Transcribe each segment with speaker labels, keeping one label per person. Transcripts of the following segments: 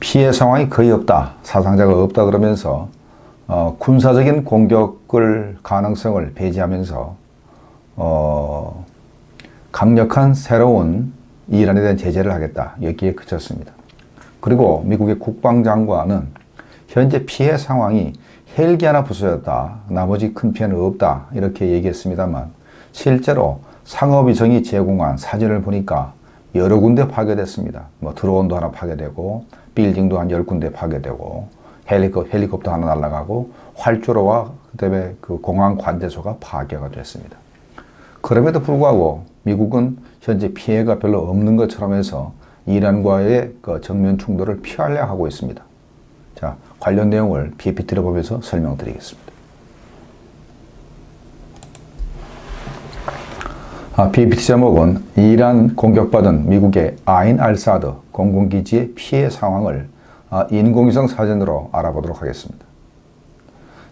Speaker 1: 피해 상황이 거의 없다, 사상자가 없다 그러면서 군사적인 공격을 가능성을 배제하면서 강력한 새로운 이란에 대한 제재를 하겠다, 여기에 그쳤습니다. 그리고 미국의 국방장관은 현재 피해 상황이 헬기 하나 부서졌다, 나머지 큰 피해는 없다, 이렇게 얘기했습니다만 실제로 상업위성이 제공한 사진을 보니까 여러 군데 파괴됐습니다. 뭐 드론도 하나 파괴되고 빌딩도 한 10군데 파괴되고 헬리콥터 하나 날아가고 활주로와 그다음에 그 공항 관제소가 파괴가 됐습니다. 그럼에도 불구하고 미국은 현재 피해가 별로 없는 것처럼 해서 이란과의 그 정면 충돌을 피하려 하고 있습니다. 자, 관련 내용을 PPT를 보면서 설명드리겠습니다. PPT 제목은 이란 공격받은 미국의 아인 알사드 공군기지의 피해 상황을 인공위성 사진으로 알아보도록 하겠습니다.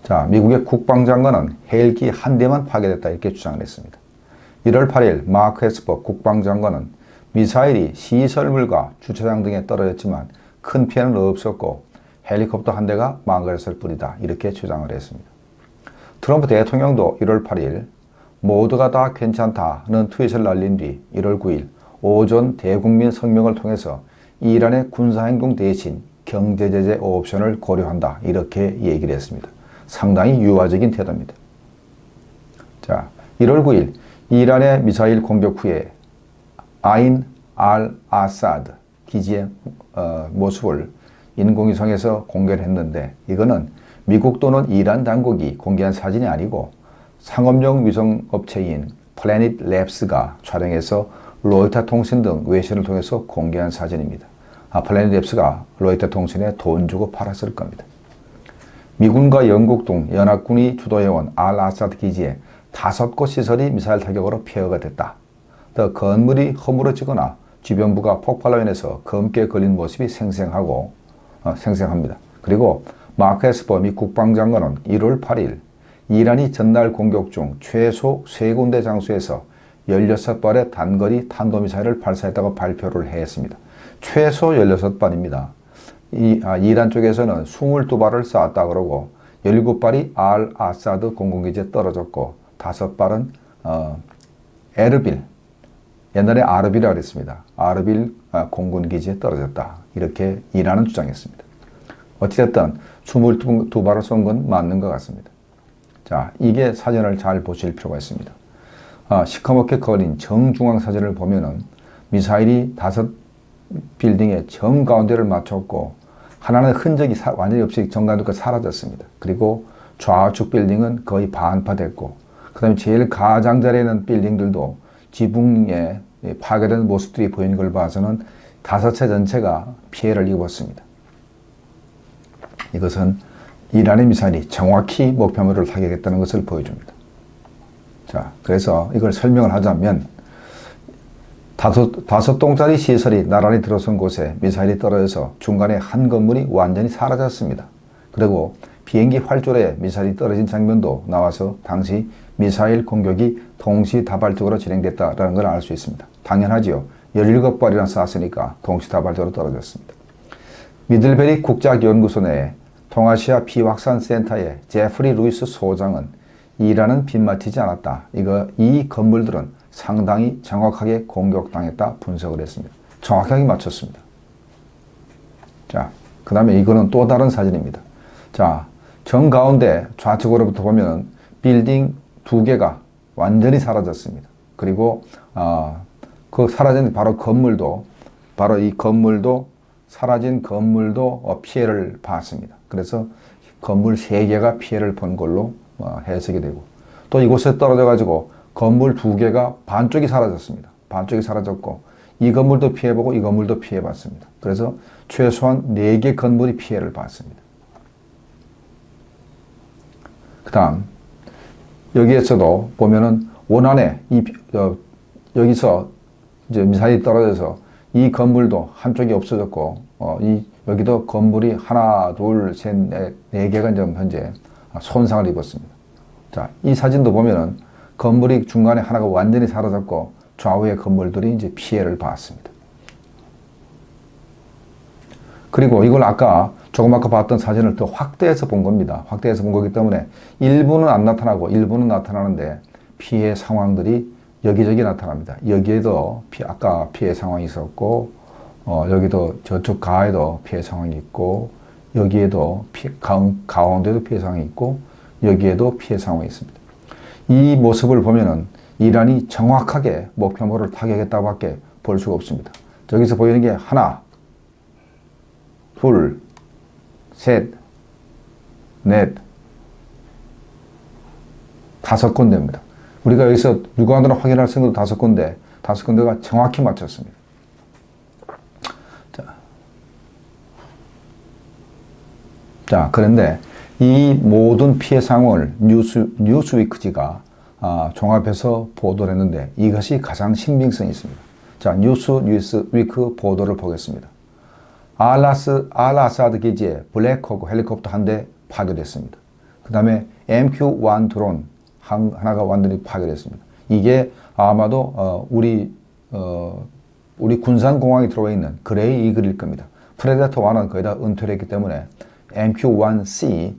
Speaker 1: 자, 미국의 국방장관은 헬기 한 대만 파괴됐다, 이렇게 주장을 했습니다. 1월 8일 마크 에스퍼 국방장관은 미사일이 시설물과 주차장 등에 떨어졌지만 큰 피해는 없었고 헬리콥터 한 대가 망가졌을 뿐이다, 이렇게 주장을 했습니다. 트럼프 대통령도 1월 8일 모두가 다 괜찮다는 트윗을 날린 뒤 1월 9일 오전 대국민 성명을 통해서 이란의 군사행동 대신 경제제재 옵션을 고려한다, 이렇게 얘기를 했습니다. 상당히 유화적인 태도입니다. 자, 1월 9일 이란의 미사일 공격 후에 아인 알 아사드 기지의 모습을 인공위성에서 공개를 했는데, 이거는 미국 또는 이란 당국이 공개한 사진이 아니고 상업용 위성업체인 플래닛 랩스가 촬영해서 로이터 통신 등 외신을 통해서 공개한 사진입니다. 플래닛 랩스가 로이터 통신에 돈 주고 팔았을 겁니다. 미군과 영국 등 연합군이 주도해온 알 아사드 기지에 5곳 시설이 미사일 타격으로 폐허가 됐다. 또 건물이 허물어지거나 주변부가 폭발로 인해서 검게 걸린 모습이 생생합니다. 그리고 마크 에스퍼 미 국방장관은 1월 8일 이란이 전날 공격 중 최소 3군데 장소에서 16발의 단거리 탄도미사일을 발사했다고 발표를 했습니다. 최소 16발입니다. 이란 쪽에서는 22발을 쐈다 그러고 17발이 알 아사드 공군기지에 떨어졌고 5발은 에르빌, 옛날에 아르빌이라고 했습니다. 아르빌 공군기지에 떨어졌다, 이렇게 이란은 주장했습니다. 어찌됐든 22발을 쏜 건 맞는 것 같습니다. 자, 이게 사진을 잘 보실 필요가 있습니다. 시커멓게 거린 정중앙 사진을 보면은 미사일이 5빌딩의 정가운데를 맞췄고 하나는 흔적이 완전히 없이 정가운데가 사라졌습니다. 그리고 좌측 빌딩은 거의 반파됐고, 그 다음에 제일 가장자리에 있는 빌딩들도 지붕에 파괴된 모습들이 보이는 걸 봐서는 5채 전체가 피해를 입었습니다. 이것은 이란의 미사일이 정확히 목표물을 타격했다는 것을 보여줍니다. 자, 그래서 이걸 설명을 하자면 5동짜리 시설이 나란히 들어선 곳에 미사일이 떨어져서 중간에 한 건물이 완전히 사라졌습니다. 그리고 비행기 활주로에 미사일이 떨어진 장면도 나와서 당시 미사일 공격이 동시다발적으로 진행됐다는 걸 알 수 있습니다. 당연하지요. 17발이나 쐈으니까 동시다발적으로 떨어졌습니다. 미들베리 국제연구소 내에 동아시아 비확산 센터의 제프리 루이스 소장은 이란은 빗맞히지 않았다, 이 건물들은 상당히 정확하게 공격당했다 분석을 했습니다. 정확하게 맞췄습니다. 자, 그 다음에 이거는 또 다른 사진입니다. 자, 정가운데 좌측으로부터 보면 빌딩 2개가 완전히 사라졌습니다. 그리고 그 사라진 사라진 건물도 피해를 봤습니다. 그래서 건물 3개가 피해를 본 걸로 해석이 되고, 또 이곳에 떨어져 가지고 건물 2개가 반쪽이 사라졌습니다. 반쪽이 사라졌고 이 건물도 피해보고 이 건물도 피해봤습니다. 그래서 최소한 4개 건물이 피해를 봤습니다. 그 다음 여기에서도 보면은 원안에 여기서 이제 미사일이 떨어져서 이 건물도 한쪽이 없어졌고 여기도 건물이 하나, 둘, 셋, 넷, 4개가 지금 현재 손상을 입었습니다. 자, 이 사진도 보면은 건물이 중간에 하나가 완전히 사라졌고 좌우의 건물들이 이제 피해를 봤습니다. 그리고 이걸 조금 아까 봤던 사진을 더 확대해서 본 겁니다. 확대해서 본 거기 때문에 일부는 안 나타나고 일부는 나타나는데 피해 상황들이 여기저기 나타납니다. 여기에도 아까 피해 상황이 있었고, 여기도 저쪽 가에도 피해 상황이 있고, 여기에도 가운데도 피해 상황이 있고, 여기에도 피해 상황이 있습니다. 이 모습을 보면은 이란이 정확하게 목표물을 타격했다고 밖에 볼 수가 없습니다. 저기서 보이는 게 하나, 둘, 셋, 넷, 5군데입니다. 우리가 여기서 육안으로 확인할 수 있는 것도 5군데, 5군데가 정확히 맞췄습니다. 자, 그런데 이 모든 피해 상황을 뉴스위크지가 종합해서 보도를 했는데 이것이 가장 신빙성이 있습니다. 자, 뉴스위크 보도를 보겠습니다. 알아사드 기지에 블랙호크 헬리콥터 한 대 파괴됐습니다. 그 다음에 MQ-1 드론 하나가 완전히 파괴됐습니다. 이게 아마도 우리 군산공항에 들어와 있는 그레이 이글일 겁니다. 프레데터1은 거의 다 은퇴를 했기 때문에 MQ-1C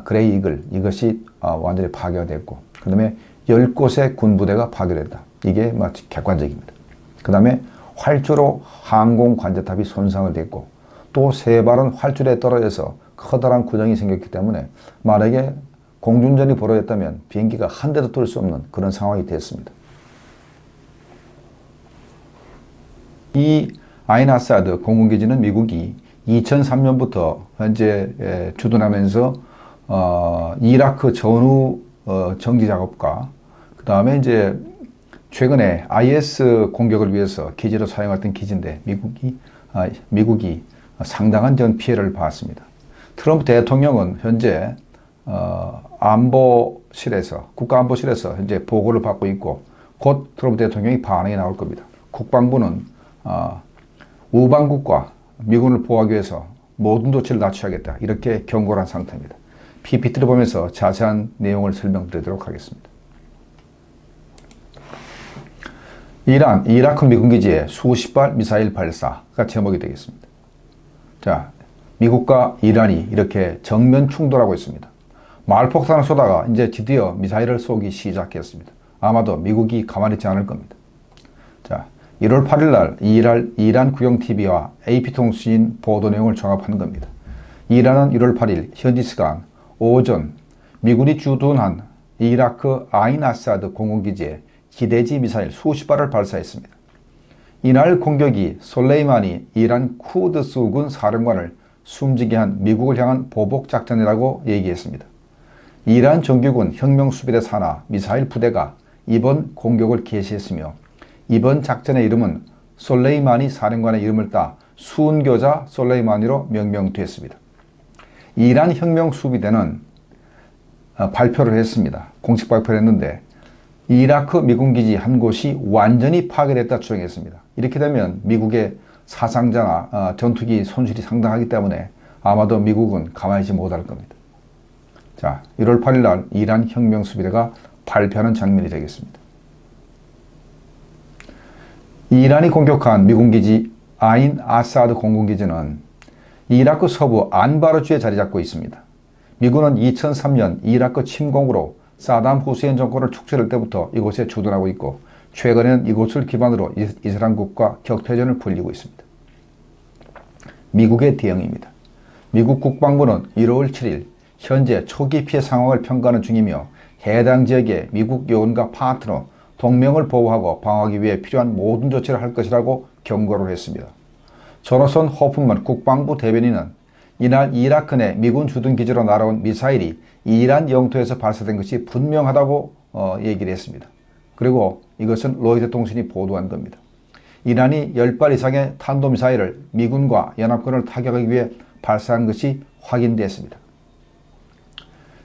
Speaker 1: 그레이 이글 이것이 완전히 파괴가 됐고, 그 다음에 10곳의 군부대가 파괴됐다. 이게 마치 객관적입니다. 그 다음에 활주로 항공 관제탑이 손상을 됐고, 또 3발은 활주로에 떨어져서 커다란 구덩이 생겼기 때문에 만약에 공중전이 벌어졌다면 비행기가 한 대도 뜰 수 없는 그런 상황이 됐습니다. 이 아인 아사드 공군기지는 미국이 2003년부터 현재 주둔하면서 이라크 전후 정지 작업과 그 다음에 이제 최근에 IS 공격을 위해서 기지로 사용했던 기지인데 미국이 상당한 전 피해를 봤습니다. 트럼프 대통령은 현재 국가안보실에서 현재 보고를 받고 있고 곧 트럼프 대통령이 반응이 나올 겁니다. 국방부는 우방국과 미군을 보호하기 위해서 모든 조치를 다 취하겠다 이렇게 경고를 한 상태입니다. PPT를 보면서 자세한 내용을 설명드리도록 하겠습니다. 이라크 미군 기지에 수십 발 미사일 발사가 제목이 되겠습니다. 자, 미국과 이란이 이렇게 정면 충돌하고 있습니다. 말폭탄을 쏘다가 이제 드디어 미사일을 쏘기 시작했습니다. 아마도 미국이 가만히 있지 않을 겁니다. 자, 1월 8일 날 이란 국영TV와 AP통신 보도 내용을 종합한 겁니다. 이란은 1월 8일 현지 시간 오전 미군이 주둔한 이라크 아인 아사드 공군기지에 기대지 미사일 수십 발을 발사했습니다. 이날 공격이 솔레이마니 이란 쿠드스군 사령관을 숨지게 한 미국을 향한 보복작전이라고 얘기했습니다. 이란 정규군 혁명수비대 산하 미사일 부대가 이번 공격을 개시했으며 이번 작전의 이름은 솔레이마니 사령관의 이름을 따 순교자 솔레이마니로 명명됐습니다. 이란 혁명수비대는 발표를 했습니다. 공식 발표를 했는데 이라크 미군기지 한 곳이 완전히 파괴됐다 주장했습니다. 이렇게 되면 미국의 사상자나 전투기 손실이 상당하기 때문에 아마도 미국은 가만히 있지 못할 겁니다. 자, 1월 8일 날 이란 혁명수비대가 발표하는 장면이 되겠습니다. 이란이 공격한 미군기지 아인 아사드 공군기지는 이라크 서부 안바르주에 자리 잡고 있습니다. 미군은 2003년 이라크 침공으로 사담 후세인 정권을 축출할 때부터 이곳에 주둔하고 있고 최근에는 이곳을 기반으로 이슬람국과 격퇴전을 벌이고 있습니다. 미국의 대응입니다. 미국 국방부는 1월 7일 현재 초기 피해 상황을 평가하는 중이며 해당 지역의 미국 요원과 파트너, 동맹을 보호하고 방어하기 위해 필요한 모든 조치를 할 것이라고 경고를 했습니다. 조나선 호프먼 국방부 대변인은 이날 이라크 내 미군 주둔기지로 날아온 미사일이 이란 영토에서 발사된 것이 분명하다고 얘기를 했습니다. 그리고 이것은 로이터 통신이 보도한 겁니다. 이란이 10발 이상의 탄도미사일을 미군과 연합군을 타격하기 위해 발사한 것이 확인됐습니다.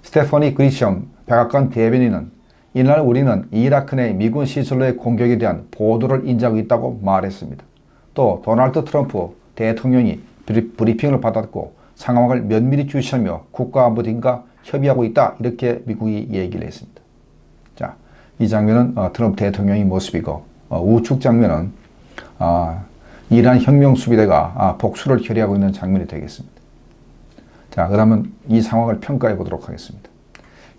Speaker 1: 스테퍼니 그리셴 백악관 대변인은 이날 우리는 이라크 내 미군 시설로의 공격에 대한 보도를 인지하고 있다고 말했습니다. 또 도널드 트럼프 대통령이 브리핑을 받았고 상황을 면밀히 주시하며 국가안보팀과 협의하고 있다 이렇게 미국이 얘기를 했습니다. 자, 이 장면은 트럼프 대통령의 모습이고 우측 장면은 이란 혁명수비대가 복수를 결의하고 있는 장면이 되겠습니다. 자, 그러면 이 상황을 평가해 보도록 하겠습니다.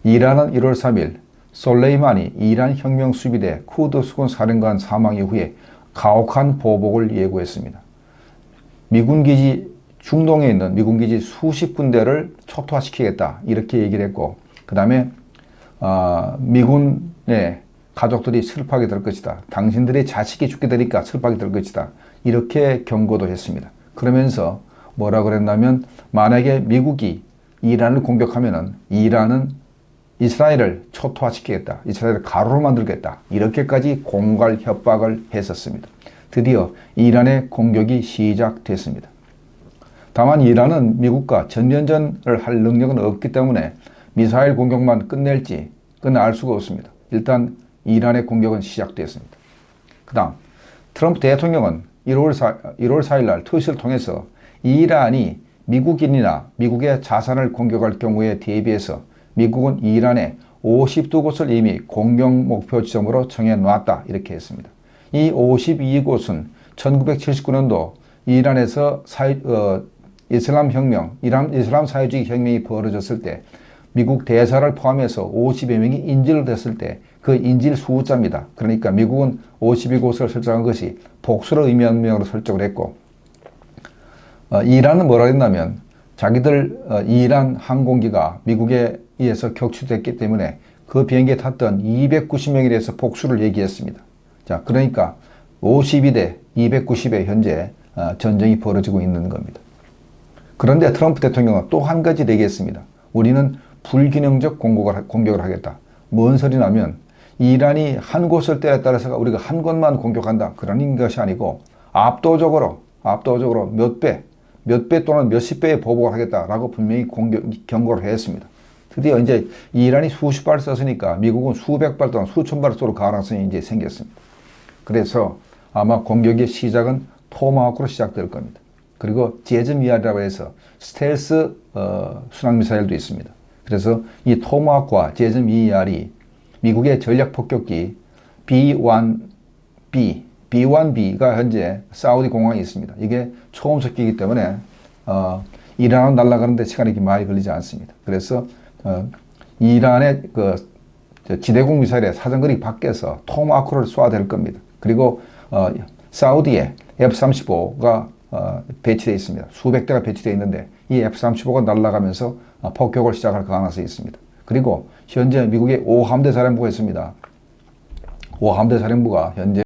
Speaker 1: 이란은 1월 3일 솔레이마니 이란 혁명수비대 쿠드 수군 사령관 사망 이후에 가혹한 보복을 예고했습니다. 미군기지 중동에 있는 미군기지 수십 군데를 초토화시키겠다 이렇게 얘기를 했고, 그 다음에 미군의 가족들이 슬퍼하게 될 것이다. 당신들의 자식이 죽게 되니까 슬퍼하게 될 것이다. 이렇게 경고도 했습니다. 그러면서 뭐라 그랬냐면, 만약에 미국이 이란을 공격하면은 이란은 이스라엘을 초토화시키겠다. 이스라엘을 가루로 만들겠다. 이렇게까지 공갈 협박을 했었습니다. 드디어 이란의 공격이 시작됐습니다. 다만 이란은 미국과 전면전을 할 능력은 없기 때문에 미사일 공격만 끝낼지 끝날 수가 없습니다. 일단 이란의 공격은 시작됐습니다. 그 다음 트럼프 대통령은 1월 4일 날 트윗을 통해서 이란이 미국인이나 미국의 자산을 공격할 경우에 대비해서 미국은 이란에 52곳을 이미 공격 목표 지점으로 정해놨다 이렇게 했습니다. 이 52곳은 1979년도 이란에서 이슬람 사회주의 혁명이 벌어졌을 때 미국 대사를 포함해서 50여 명이 인질을 됐을 때 그 인질 수자입니다. 그러니까 미국은 52곳을 설정한 것이 복수를 의미하는 명으로 설정을 했고, 이란은 뭐라 했냐면 자기들 이란 항공기가 미국에 의해서 격추됐기 때문에 그 비행기에 탔던 290명에 대해서 복수를 얘기했습니다. 자, 그러니까 52대 290에 현재 전쟁이 벌어지고 있는 겁니다. 그런데 트럼프 대통령은 또 한 가지 얘기했습니다. 우리는 불균형적 공격을 하겠다. 뭔 소리냐면 이란이 한 곳을 때에 따라서 우리가 한 곳만 공격한다. 그런 것이 아니고 압도적으로 몇 배 또는 몇십 배의 보복을 하겠다라고 분명히 경고를 했습니다. 드디어 이제 이란이 수십 발 쐈으니까 미국은 수백 발 또는 수천 발을 쏠 가능성이 이제 생겼습니다. 그래서 아마 공격의 시작은 토마호크로 시작될 겁니다. 그리고 제즈미사일이라고 해서 스텔스 순항미사일도 있습니다. 그래서 이 토마호크와 제즈미사일이 미국의 전략 폭격기 B-1B가 현재 사우디 공항에 있습니다. 이게 초음속기이기 때문에 이란으로 날아가는데 시간이 많이 걸리지 않습니다. 그래서 이란의 지대공 미사일의 사정거리 밖에서 토마호크를 쏴댈 겁니다. 그리고 사우디에 F-35가 배치되어 있습니다. 수백 대가 배치되어 있는데 이 F-35가 날아가면서 폭격을 시작할 가능성이 있습니다. 그리고 현재 미국의 5함대 사령부가 있습니다. 5함대 사령부가 현재